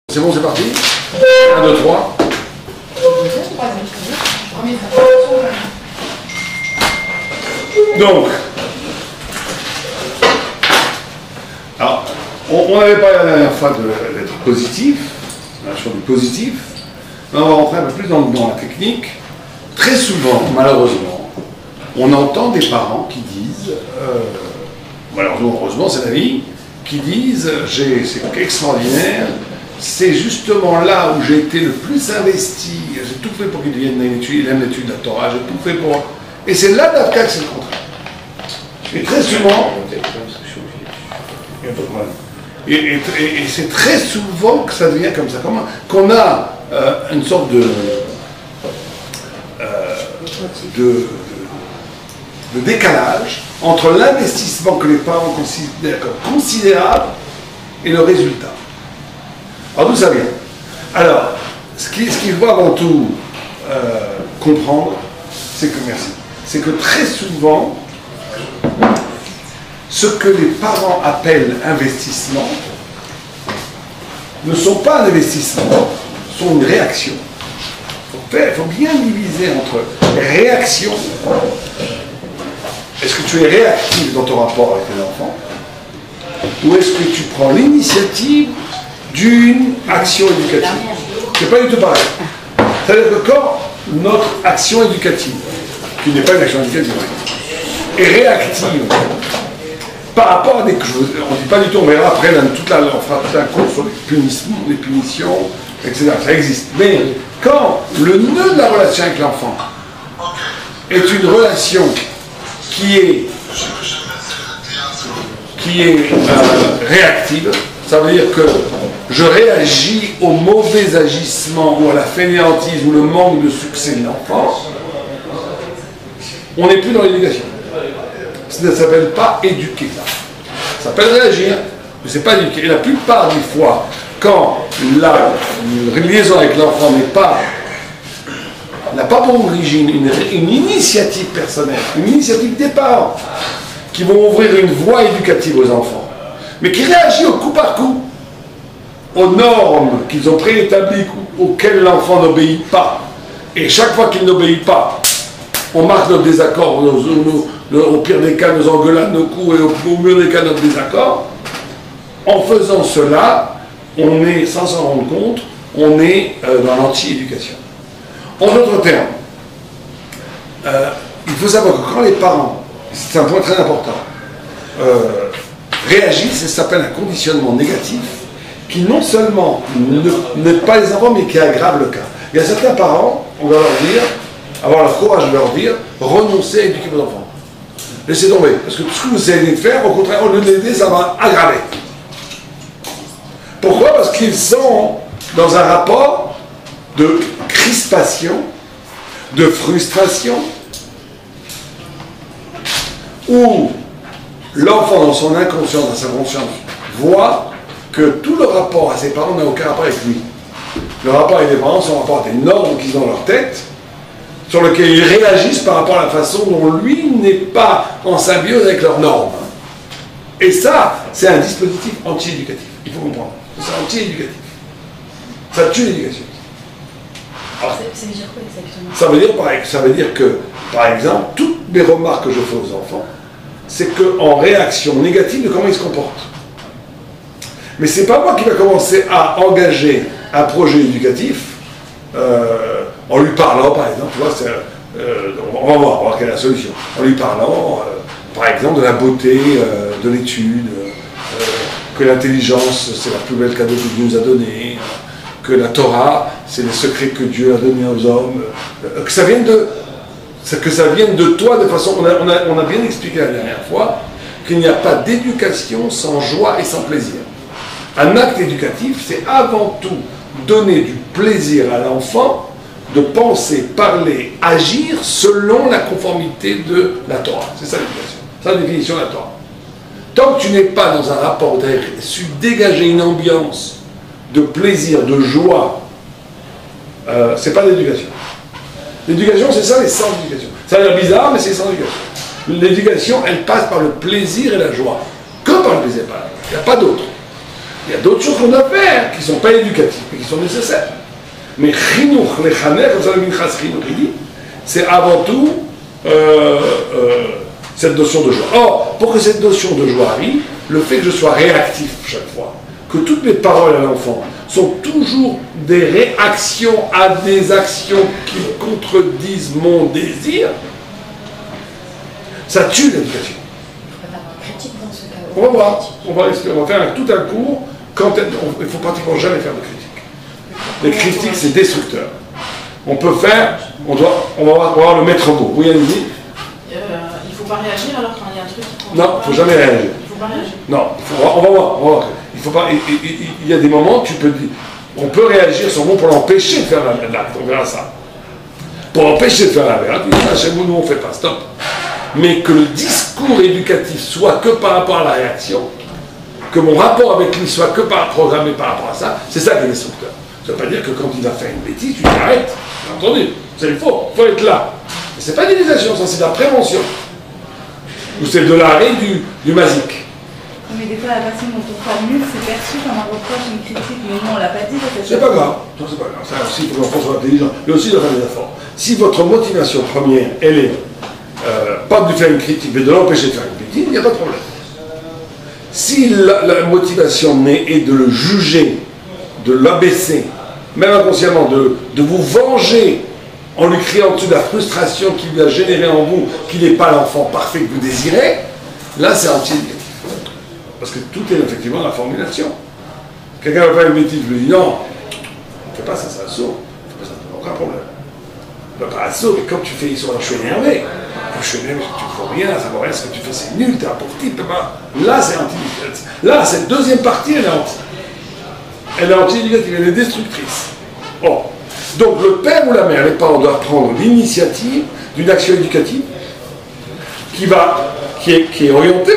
C'est bon, c'est parti. 1, 2, 3. Donc, alors, on avait parlé la dernière fois d'être positif, la chose du positif. Mais on va rentrer un peu plus dans la technique. Très souvent, malheureusement, on entend des parents qui disent, malheureusement, heureusement, c'est la vie, qui disent c'est extraordinaire, c'est justement là où j'ai été le plus investi, j'ai tout fait pour qu'il devienne l'étude de la Torah, j'ai tout fait pour. Et c'est là d'Afka que c'est le contraire. Et très souvent, et c'est très souvent que ça devient comme ça, qu'on a une sorte de décalage entre l'investissement que les parents considèrent comme considérable et le résultat. Alors d'où ça vient? Alors, ce qu'il faut avant tout comprendre, c'est que très souvent, ce que les parents appellent investissement ne sont pas un investissement, sont une réaction. Il faut bien diviser entre réaction. Est-ce que tu es réactif dans ton rapport avec tes enfants? Ou est-ce que tu prends l'initiative d'une action éducative? C'est pas du tout pareil. C'est-à-dire que quand notre action éducative, qui n'est pas une action éducative, est réactive par rapport à des choses, on ne dit pas du tout, on verra après, on fera tout un cours sur les punitions, etc. Ça existe. Mais quand le nœud de la relation avec l'enfant est une relation qui est réactive, ça veut dire que je réagis au mauvais agissement ou à la fainéantise ou le manque de succès de l'enfant, on n'est plus dans l'éducation. Ça ne s'appelle pas éduquer. Ça s'appelle réagir, mais ce n'est pas éduquer. Et la plupart des fois, quand la liaison avec l'enfant n'a pas pour origine une initiative personnelle, une initiative des parents, qui vont ouvrir une voie éducative aux enfants, mais qui réagit au coup par coup aux normes qu'ils ont préétablies auxquelles l'enfant n'obéit pas. Et chaque fois qu'il n'obéit pas, on marque notre désaccord, au pire des cas, nos engueulades, nos coups, et au mieux des cas, notre désaccord. En faisant cela, on est, sans s'en rendre compte, on est dans l'anti-éducation. En d'autres termes, il faut savoir que quand les parents, c'est un point très important, réagissent, ça s'appelle un conditionnement négatif, qui non seulement n'aide pas les enfants, mais qui aggrave le cas. Il y a certains parents, on va leur dire, avoir le courage de leur dire, renoncez à éduquer vos enfants. Laissez tomber, parce que tout ce que vous essayez de faire, au contraire, au lieu de l'aider, ça va aggraver. Pourquoi? Parce qu'ils sont dans un rapport de crispation, de frustration, où l'enfant, dans son inconscience, dans sa conscience, voit que tout le rapport à ses parents n'a aucun rapport avec lui. Le rapport avec les parents, c'est un rapport à des normes qu'ils ont dans leur tête, sur lesquelles ils réagissent par rapport à la façon dont lui n'est pas en symbiose avec leurs normes. Et ça, c'est un dispositif anti-éducatif. Il faut comprendre. C'est anti-éducatif. Ça tue l'éducation. Ça veut dire quoi exactement? Ça veut dire que, par exemple, toutes mes remarques que je fais aux enfants, c'est qu'en réaction négative de comment ils se comportent. Mais c'est pas moi qui va commencer à engager un projet éducatif en lui parlant, par exemple, tu vois, on va voir quelle est la solution. En lui parlant, par exemple, de la beauté de l'étude, que l'intelligence, c'est la plus belle cadeau que Dieu nous a donné, que la Torah, c'est les secrets que Dieu a donnés aux hommes, que ça vienne de toi de façon. On a bien expliqué la dernière fois qu'il n'y a pas d'éducation sans joie et sans plaisir. Un acte éducatif, c'est avant tout donner du plaisir à l'enfant de penser, parler, agir selon la conformité de la Torah. C'est ça l'éducation. C'est la définition de la Torah. Tant que tu n'es pas dans un rapport où tu as su dégager une ambiance de plaisir, de joie, c'est pas l'éducation. L'éducation, c'est ça, les sens d'éducation. Ça a l'air bizarre, mais c'est les sens d'éducation. L'éducation, elle passe par le plaisir et la joie. Que par le plaisir, il n'y a pas d'autre. Il y a d'autres choses qu'on doit faire qui ne sont pas éducatives, mais qui sont nécessaires. Mais chinuch, lechaner, comme ça le minchas chinuch, il dit, c'est avant tout cette notion de joie. Or, pour que cette notion de joie arrive, le fait que je sois réactif chaque fois, que toutes mes paroles à l'enfant sont toujours des réactions à des actions qui contredisent mon désir, ça tue l'éducation. On va voir, on va faire tout un cours. Il ne faut pratiquement jamais faire de critique. Les critiques, c'est destructeur. On peut faire, on va voir le maître mot. Oui, Yannick. Il ne faut pas réagir alors quand il y a un truc qui prend. Non, il ne faut jamais réagir. Il ne faut pas réagir. Non, on va voir. Il faut pas. Il y a des moments, on peut réagir sur le mot pour l'empêcher de faire l'acte. On verra ça. Pour empêcher de faire l'acte. Chez nous, on ne fait pas. Stop. Mais que le discours éducatif soit que par rapport à la réaction, que mon rapport avec lui soit que programmé par rapport à ça, c'est ça qui est destructeur. Ça ne veut pas dire que quand il va faire une bêtise, tu t'arrêtes. Bien entendu, c'est faux, il faut être là. Mais ce n'est pas une éducation, ça c'est de la prévention. Ou c'est de l'arrêt du masique. Mais des fois, la façon dont on formule, c'est perçu comme un reproche, une critique, mais non, on ne l'a pas dit. C'est pas grave. Non, c'est pas grave. Ça aussi, il faut que l'enfant soit intelligent. Mais aussi, il doit faire des efforts. Si votre motivation première, elle est pas de faire une critique, mais de l'empêcher de faire une bêtise, il n'y a pas de problème. Si la motivation est de le juger, de l'abaisser, même inconsciemment, de vous venger en lui criant dessus la frustration qu'il lui a générée en vous, qu'il n'est pas l'enfant parfait que vous désirez, là c'est anti-éducatif. Parce que tout est effectivement la formulation. Quelqu'un va faire une bêtise, je lui dis non, ne fais pas ça, c'est un saut. Ne fais pas ça, aucun problème. Ne fais pas un saut, mais quand tu fais ils sont là, je suis énervé. Je suis énervé, tu ne fais rien, ça ne vaut rien, ce que tu fais c'est nul, t'es un pauvre type. Là c'est anti-éducatif. Là, cette deuxième partie, elle est anti. Elle est anti-éducative, elle est destructrice. Oh. Donc le père ou la mère, les parents doivent prendre l'initiative d'une action éducative qui est orientée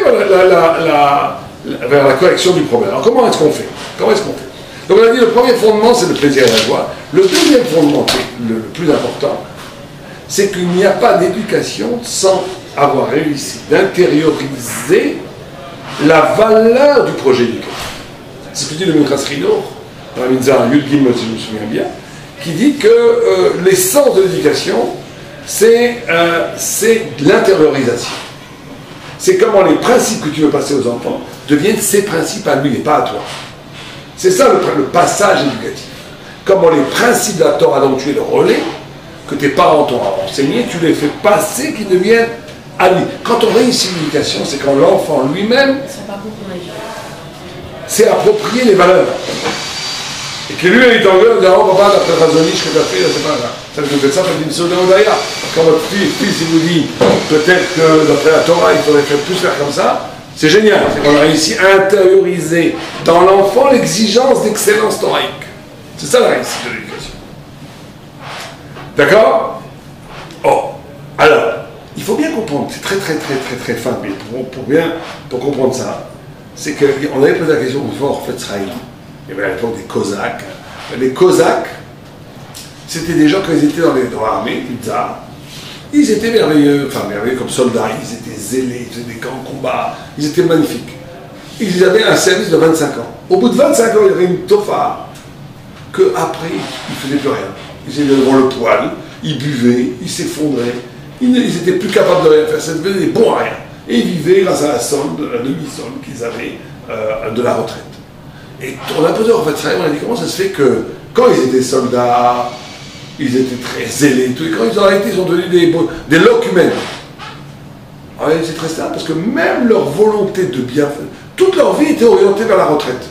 vers la correction du problème. Alors comment est-ce qu'on fait? Donc on a dit le premier fondement c'est le plaisir et la joie. Le deuxième fondement, qui est le plus important, c'est qu'il n'y a pas d'éducation sans avoir réussi d'intérioriser la valeur du projet éducatif. C'est ce que dit le Minchas Chinuch, dans la Mitzvah Yud Gimel, si je me souviens bien, qui dit que l'essence de l'éducation, c'est l'intériorisation. C'est comment les principes que tu veux passer aux enfants deviennent ses principes à lui et pas à toi. C'est ça le passage éducatif. Comment les principes de la Torah dont tu es le relais, que tes parents t'ont enseigné, tu les fais passer, qu'ils deviennent à lui. Quand on réussit l'éducation, c'est quand l'enfant lui-même s'est approprié les valeurs. Et que lui, il t'engueule, il dit, oh papa, d'après Razonich, que tu as fait, c'est pas grave. Ça te fait ça, faites une sauce d'Odaya. Quand votre fils, il vous dit, peut-être que d'après la Torah, il faudrait plus faire comme ça, c'est génial. C'est qu'on a réussi à intérioriser dans l'enfant l'exigence d'excellence thoraïque. C'est ça la réussite de l'éducation. D'accord? Oh, alors, il faut bien comprendre, c'est très fin, mais pour comprendre ça, c'est qu'on avait posé la question une fois en fait Israël. Il y avait à l'époque des Cosaques. Les Cosaques, c'était des gens, quand ils étaient dans l'armée, les tsars, ils étaient merveilleux, comme soldats, ils étaient zélés, ils faisaient des grands combats, ils étaient magnifiques. Ils avaient un service de 25 ans. Au bout de 25 ans, il y avait une tofa qu'après, ils ne faisaient plus rien. Ils étaient devant le poêle, ils buvaient, ils s'effondraient, ils n'étaient plus capables de rien faire, ça devenait des bons à rien. Et ils vivaient grâce à la solde, la demi-solde qu'ils avaient de la retraite. Et on a posé en fait ça, on a dit comment ça se fait que quand ils étaient soldats, ils étaient très zélés, tout, et quand ils ont arrêté, ils sont devenus des locumènes. C'est très simple, parce que même leur volonté de bien faire, toute leur vie était orientée vers la retraite.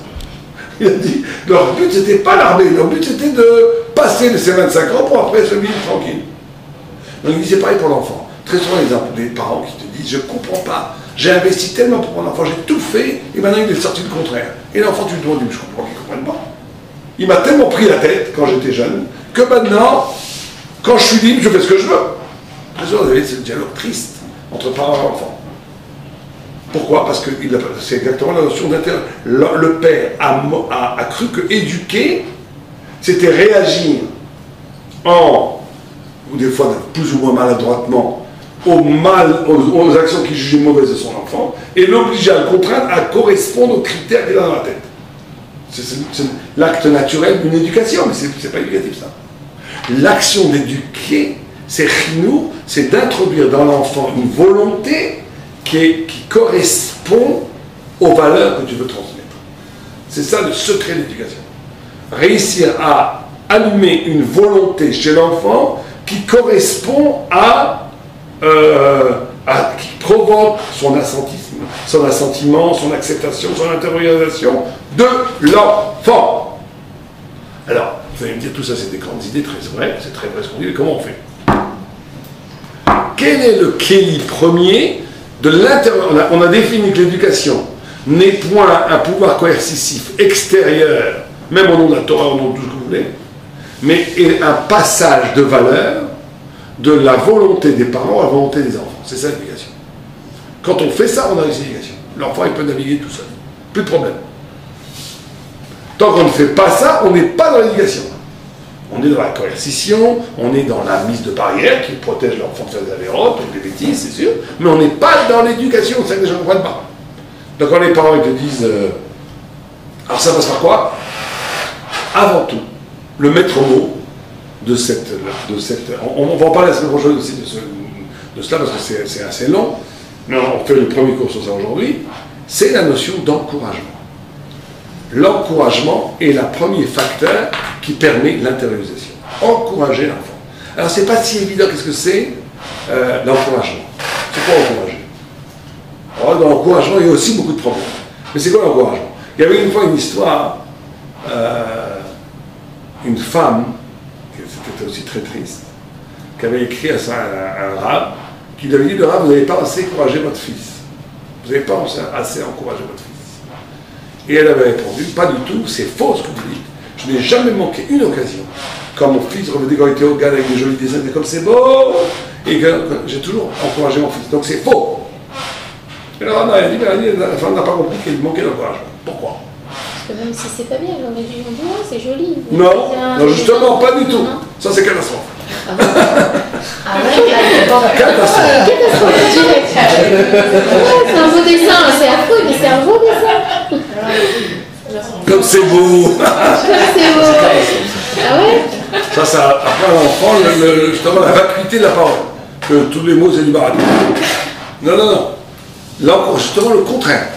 Il a dit, leur but c'était pas l'armée, leur but c'était de passer de ces 25 ans pour après se vivre tranquille. Donc il dit c'est pareil pour l'enfant. Très souvent des parents qui te disent, je comprends pas. J'ai investi tellement pour mon enfant, j'ai tout fait, et maintenant il est sorti le contraire. Et l'enfant, tu lui demandes, je comprends qu'il ne comprenne pas. Il m'a tellement pris la tête quand j'étais jeune, que maintenant, quand je suis libre, je fais ce que je veux. Très souvent, vous avez ce dialogue triste entre parents et enfants. Pourquoi? Parce que c'est exactement la notion d'intérêt. Le père a cru que éduquer, c'était réagir ou des fois plus ou moins maladroitement, aux actions qu'il jugeait mauvaises de son enfant, et l'obliger à le contraindre à correspondre aux critères qu'il a dans la tête. C'est l'acte naturel d'une éducation, mais c'est pas éducatif ça. L'action d'éduquer, c'est chinou, c'est d'introduire dans l'enfant une volonté qui correspond aux valeurs que tu veux transmettre. C'est ça le secret de l'éducation. Réussir à allumer une volonté chez l'enfant qui correspond qui provoque son assentiment, son acceptation, son intériorisation de l'enfant. Alors, vous allez me dire, tout ça c'est des grandes idées, très vraies, c'est très vrai ce qu'on dit, mais comment on fait? Quel est le kéli premier de l'intérieur? On a défini que l'éducation n'est point un pouvoir coercitif extérieur, même au nom de la Torah, au nom de tout ce que vous voulez, mais est un passage de valeur de la volonté des parents à la volonté des enfants. C'est ça l'éducation. Quand on fait ça, on a réussi l'éducation. L'enfant, il peut naviguer tout seul. Plus de problème. Tant qu'on ne fait pas ça, on n'est pas dans l'éducation. On est dans la coercition, on est dans la mise de barrières qui protège l'enfant de faire des avérotes, des bêtises, c'est sûr, mais on n'est pas dans l'éducation, c'est ça que les gens ne comprennent pas. Donc quand les parents ils te disent alors ça passe par quoi? Avant tout, le maître mot de cette on va en parler la semaine prochaine aussi de cela parce que c'est assez long, mais on fait le premier cours sur ça aujourd'hui, c'est la notion d'encouragement. L'encouragement est le premier facteur qui permet l'intériorisation. Encourager l'enfant. Alors c'est pas si évident, qu'est-ce que c'est l'encouragement? C'est quoi encourager? Alors, dans l'encouragement, il y a aussi beaucoup de problèmes. Mais c'est quoi l'encouragement? Il y avait une fois une histoire, une femme, c'était aussi très triste, qui avait écrit à ça un rab, qui lui avait dit, le rab, vous n'avez pas assez encouragé votre fils. Vous n'avez pas assez encouragé votre fils. Et elle avait répondu, pas du tout, c'est faux ce que vous dites. Je n'ai jamais manqué une occasion. Quand mon fils revenait quand il était au gars avec des jolis dessins, comme c'est beau, et que j'ai toujours encouragé mon fils. Donc c'est faux. Et alors, non, elle a dit, la femme n'a pas compris qu'il manquait d'encouragement. Pourquoi? Parce que même si c'est pas bien, j'aurais dû dire, oh, c'est joli. Non, justement, pas du tout. Ça, c'est catastrophe. Ah ouais, Catastrophe. c'est un beau dessin, c'est affreux, mais c'est un beau dessin. Comme c'est beau. Comme c'est beau. Ah ouais? Ça après l'enfant, justement, la vacuité de la parole. Que tous les mots, c'est du baradis. Non. Justement, le contraire.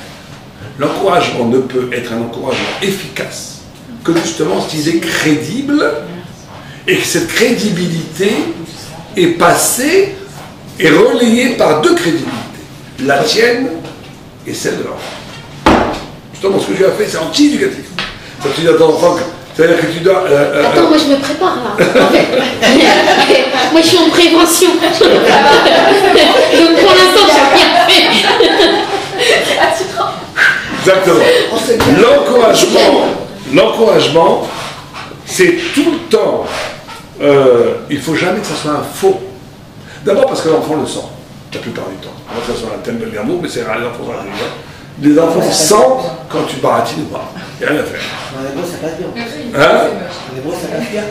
L'encouragement ne peut être un encouragement efficace que justement s'il est crédible et que cette crédibilité est passée et relayée par deux crédibilités. La tienne et celle de l'enfant. Justement, ce que tu as fait, c'est anti-éducatif. Ça te dit à ton enfant, c'est-à-dire que tu dois... Attends, moi je me prépare là. Moi je suis en prévention. Donc pour l'instant, j'ai rien fait. Exactement. L'encouragement, c'est tout le temps. Il ne faut jamais que ça soit un faux. D'abord parce que l'enfant le sent, la plupart du temps. On va faire sur un thème de l'amour, mais c'est rare, les enfants intelligents. Les enfants sentent quand tu baratines ou pas. Il n'y a rien à faire. Dans les mots, ça passe bien. Hein? Dans les mots, ça passe bien.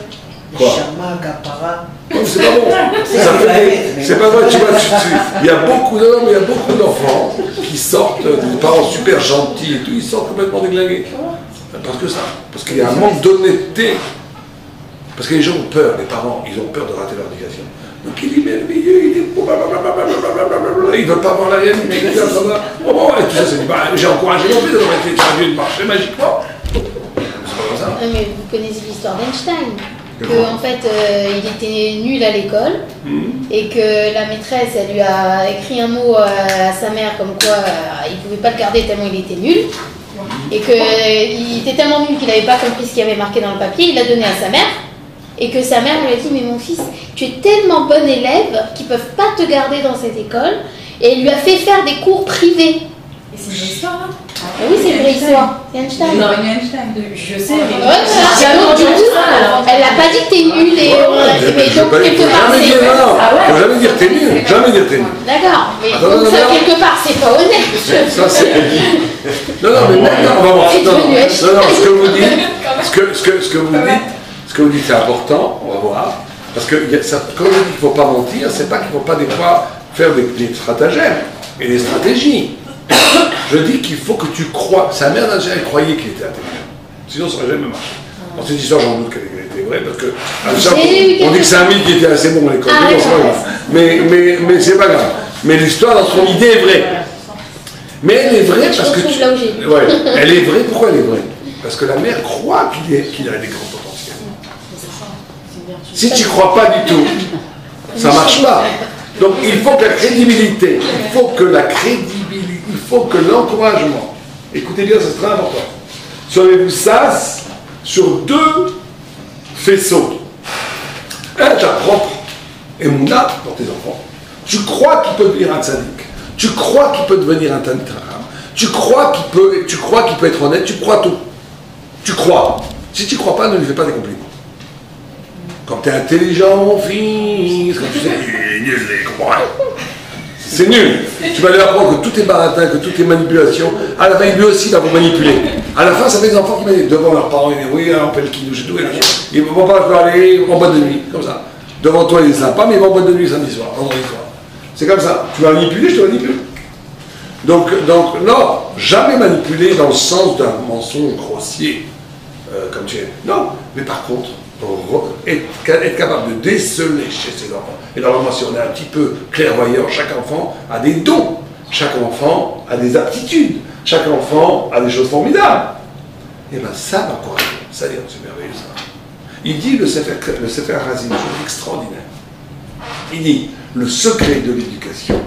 Quoi? Chama, capara. Non, c'est pas bon. C'est pas vrai, tu vois, il y a beaucoup d'enfants qui sortent, des parents super gentils et tout, ils sortent complètement déglingués. Parce qu'il y a un manque d'honnêteté. Parce que les gens ont peur, les parents, ils ont peur de rater leur éducation. Donc il est merveilleux, il est... Il ne veut pas voir la réalité, et tout ça, c'est dit, j'ai encouragé mon fils, ça aurait été traduit de marcher magiquement. C'est pas comme ça. Mais vous connaissez l'histoire d'Einstein. Que en fait il était nul à l'école et que la maîtresse elle lui a écrit un mot à sa mère comme quoi il pouvait pas le garder tellement il était nul et qu'il était tellement nul qu'il n'avait pas compris ce qu'il y avait marqué dans le papier, il l'a donné à sa mère et que sa mère lui a dit mais mon fils tu es tellement bon élève qu'ils peuvent pas te garder dans cette école et elle lui a fait faire des cours privés. Et c'est une vraie histoire là? Oui, c'est une vraie histoire. C'est Einstein. Non, Einstein. Je sais, mais. Ouais, donc, du coup, elle n'a pas dit que t'es nul et. Mais donc, quelque part, c'est. Faut jamais dire t'es nul. Jamais dire t'es nul. D'accord, mais donc ça, quelque part, c'est pas honnête. Ça, c'est. Non, mais maintenant, on va voir. Non, ce que vous dites, ce que vous dites, c'est important, on va voir. Parce que, quand je dis qu'il ne faut pas mentir, c'est pas qu'il ne faut pas des fois faire des stratagèmes et des stratégies. Je dis qu'il faut que tu crois. Sa mère, elle croyait qu'il était intelligent. Sinon, ça n'aurait jamais marché. Dans cette histoire, j'en doute qu'elle était vraie, parce que J'ai on dit que c'est un mythe qui était assez bon à l'école. Ah, Mais bon, c'est pas grave. Mais c'est pas grave. Mais l'histoire, dans son idée, est vraie. Mais elle est vraie Je parce que. retrouve là où j'ai- Ouais, elle est vraie. Pourquoi elle est vraie? Parce que la mère croit qu'il a des grands potentiels. C'est ça. C'est bien. Si tu n'y crois pas du tout, ça ne marche pas. Donc il faut que la crédibilité, il faut que l'encouragement, écoutez bien, c'est très important, soit vous sas sur deux faisceaux. Un, ta propre émouna pour tes enfants. Tu crois qu'il peut devenir un tzaddik. Tu crois qu'il peut devenir un talmid chacham. Tu crois qu'il peut être honnête. Tu crois tout. Tu crois. Si tu ne crois pas, ne lui fais pas des compliments. Quand tu es intelligent, mon fils, quand tu sais, il est nul, il comprend rien. C'est nul. Tu vas lui apprendre que tout est baratin, que tout est manipulation. À la fin, lui aussi va vous manipuler. À la fin, ça fait des enfants qui manipulent devant leurs parents. Ils disent oui, on fait le kidouche et tout. Ils ne vont pas aller en boîte de nuit, comme ça. Devant toi, il est sympa, mais ils vont en boîte de nuit samedi soir, vendredi soir. C'est comme ça. Tu vas manipuler, je te manipule. Donc non, jamais manipuler dans le sens d'un mensonge grossier, comme tu es. Non, mais par contre, être capable de déceler chez ses enfants. Et normalement, si on est un petit peu clairvoyant, chaque enfant a des dons, chaque enfant a des aptitudes, chaque enfant a des choses formidables. Et bien ça va quoi. Ça y est, c'est merveilleux ça. Il dit le Sefer Hazim, une chose extraordinaire. Il dit le secret de l'éducation,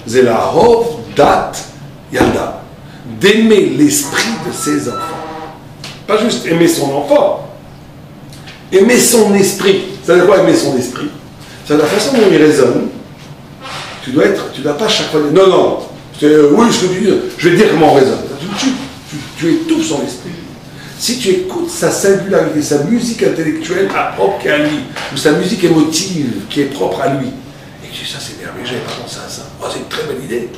c'est la hov dat yalda, d'aimer l'esprit de ses enfants. Pas juste aimer son enfant. Aimer son esprit. Ça veut dire quoi aimer son esprit? C'est la façon dont il raisonne. Tu dois pas chaque fois dire non, oui, ce que tu dis, je vais dire comment on raisonne. Tu étouffes son esprit. Si tu écoutes sa singularité, sa musique intellectuelle propre qu'à lui, ou sa musique émotive qui est propre à lui, et que tu dis ça c'est merveilleux, j'avais pas pensé à ça. Oh, c'est une très bonne idée.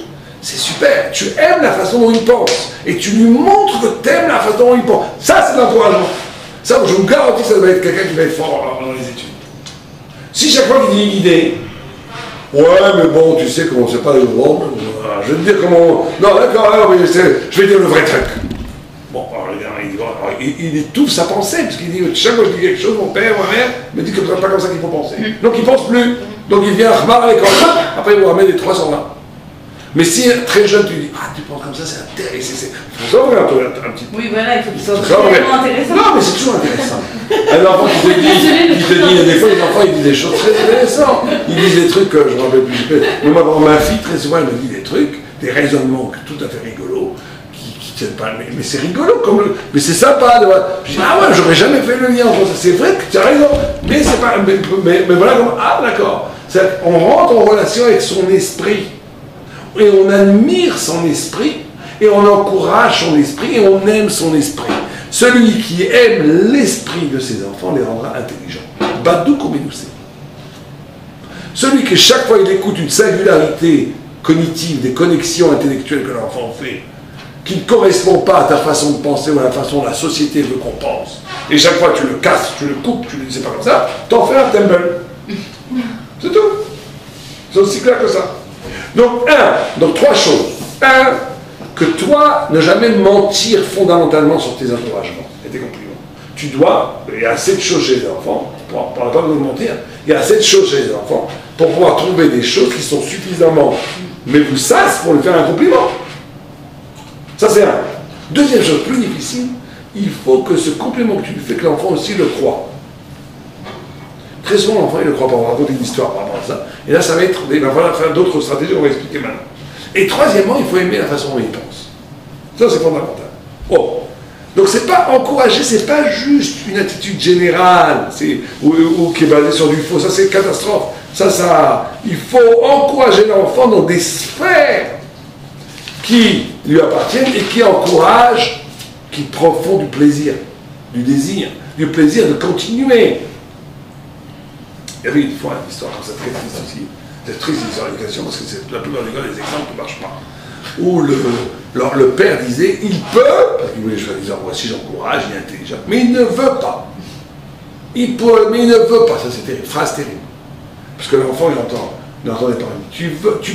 C'est super. Tu aimes la façon dont il pense, et tu lui montres que tu aimes la façon dont il pense. Ça c'est l'encouragement. Ça, je vous garantis que ça va être quelqu'un qui va être fort dans les études. Si chaque fois qu'il dit une idée, ouais, mais bon, tu sais comment c'est pas le bon, je vais te dire comment. Non, d'accord, alors, je vais dire le vrai truc. Bon, alors, il étouffe sa pensée, parce qu'il dit chaque fois que je dis quelque chose, mon père, ma mère me dit que c'est pas comme ça qu'il faut penser. Donc il pense plus. Donc il vient à à l'école, après il vous ramène des 320. Mais si très jeune, tu dis, ah, tu penses comme ça, c'est intéressant. Il faut savoir un petit peu. Oui, voilà, il faut qu'il soit vraiment intéressant. Non, mais c'est toujours intéressant. Un enfant qui te dit, des fois, les enfants, ils disent des choses très intéressantes. Ils disent des trucs que je ne me rappelle plus. Mais moi, ma fille, très souvent, elle me dit des trucs, des raisonnements tout à fait rigolos, qui tiennent pas. Mais c'est rigolo, mais c'est sympa. Je dis, ah ouais, j'aurais jamais fait le lien entre ça. C'est vrai que tu as raison. Mais c'est pas. Mais voilà, ah d'accord. On rentre en relation avec son esprit. Et on admire son esprit, et on encourage son esprit, et on aime son esprit. Celui qui aime l'esprit de ses enfants les rendra intelligents. Badou Komenoussé. Celui qui, chaque fois il écoute une singularité cognitive, des connexions intellectuelles que l'enfant fait, qui ne correspond pas à ta façon de penser ou à la façon dont la société veut qu'on pense, et chaque fois tu le casses, tu le coupes, tu le dis c'est pas comme ça, t'en fais un temple. C'est tout. C'est aussi clair que ça. Donc trois choses. Un, que toi, ne jamais mentir fondamentalement sur tes encouragements et tes compliments. Tu dois, il y a assez de choses chez les enfants, on ne parle pas de mentir, il y a assez de choses chez les enfants pour pouvoir trouver des choses qui sont suffisamment, mais vous savez, pour lui faire un compliment. Ça c'est un. Deuxième chose, plus difficile, il faut que ce compliment que tu lui fais, que l'enfant aussi le croit. Très souvent, l'enfant, il ne croit pas. On va raconter une histoire par rapport à ça. Et là, ça va être. Il va falloir faire d'autres stratégies, on va expliquer maintenant. Et troisièmement, il faut aimer la façon dont il pense. Ça, c'est fondamental. Oh. Donc, c'est pas encourager, c'est pas juste une attitude générale ou qui est basée sur du faux. Ça, c'est une catastrophe. Il faut encourager l'enfant dans des sphères qui lui appartiennent et qui encouragent, qui font du plaisir, du désir, du plaisir de continuer. Il y avait une fois une histoire comme ça très triste aussi. C'est triste l'histoire de l'éducation parce que c'est la plupart du temps les exemples ne marchent pas. Où le père disait il peut, parce qu'il voulait choisir, voici j'encourage, il est intelligent, mais il ne veut pas. Il peut, mais il ne veut pas. Ça c'était une phrase terrible. Parce que l'enfant il entend les parents, tu peux, tu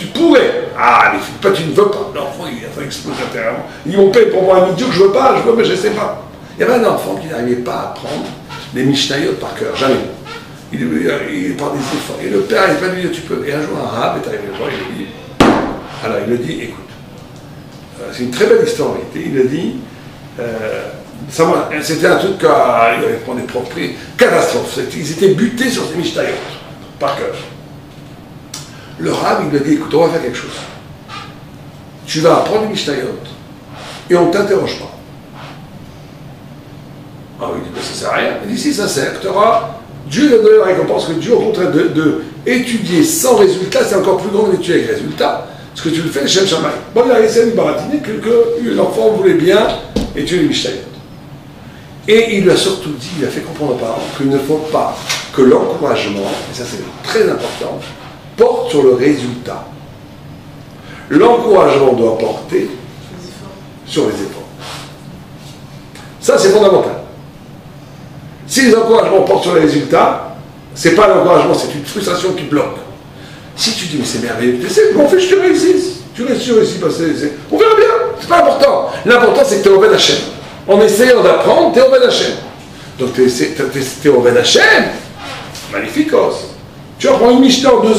pourrais. Ah, mais tu ne veux pas. L'enfant il explose intérieurement. Il dit mon père pour moi un idiot que je veux pas, mais je ne sais pas. Il y avait un enfant qui n'arrivait pas à apprendre les Mishnayot par cœur, jamais. Il part des efforts. Et le père, il va lui dire, tu peux. Et un jour, un rab est arrivé le voir, il lui dit, alors il lui dit, écoute, c'est une très belle histoire en réalité, il lui dit, c'était un truc qu'il avait pris des profs, catastrophe. Ils étaient butés sur ces Mishnayot, par cœur. Le rab, il lui a dit, écoute, on va faire quelque chose. Tu vas apprendre les Mishnayot et on ne t'interroge pas. Ah oui, il dit, mais ça sert à rien. Il dit, si ça sert, tu auras, Dieu va donner la récompense que Dieu, au contraire de étudier sans résultat, c'est encore plus grand d'étudier avec résultat. Ce que tu le fais, Shem Shamaï. Bon, il a essayé de baratiner que l'enfant voulait bien étudier les Mishnayot. Et il lui a surtout dit, il a fait comprendre aux parents qu'il ne faut pas que l'encouragement, et ça c'est très important, porte sur le résultat. L'encouragement doit porter sur les efforts. Ça c'est fondamental. Si les encouragements portent sur les résultats, c'est pas l'encouragement, c'est une frustration qui bloque. Si tu dis, mais c'est merveilleux, bon, fait, je te réussis. Tu réussis, on verra bien, c'est pas important. L'important, c'est que tu es au Ben Hachem. En essayant d'apprendre, tu es au Ben Hachem. Donc, tu es au Ben Hachem, magnificos. Tu apprends une Mishnah en 2 ans.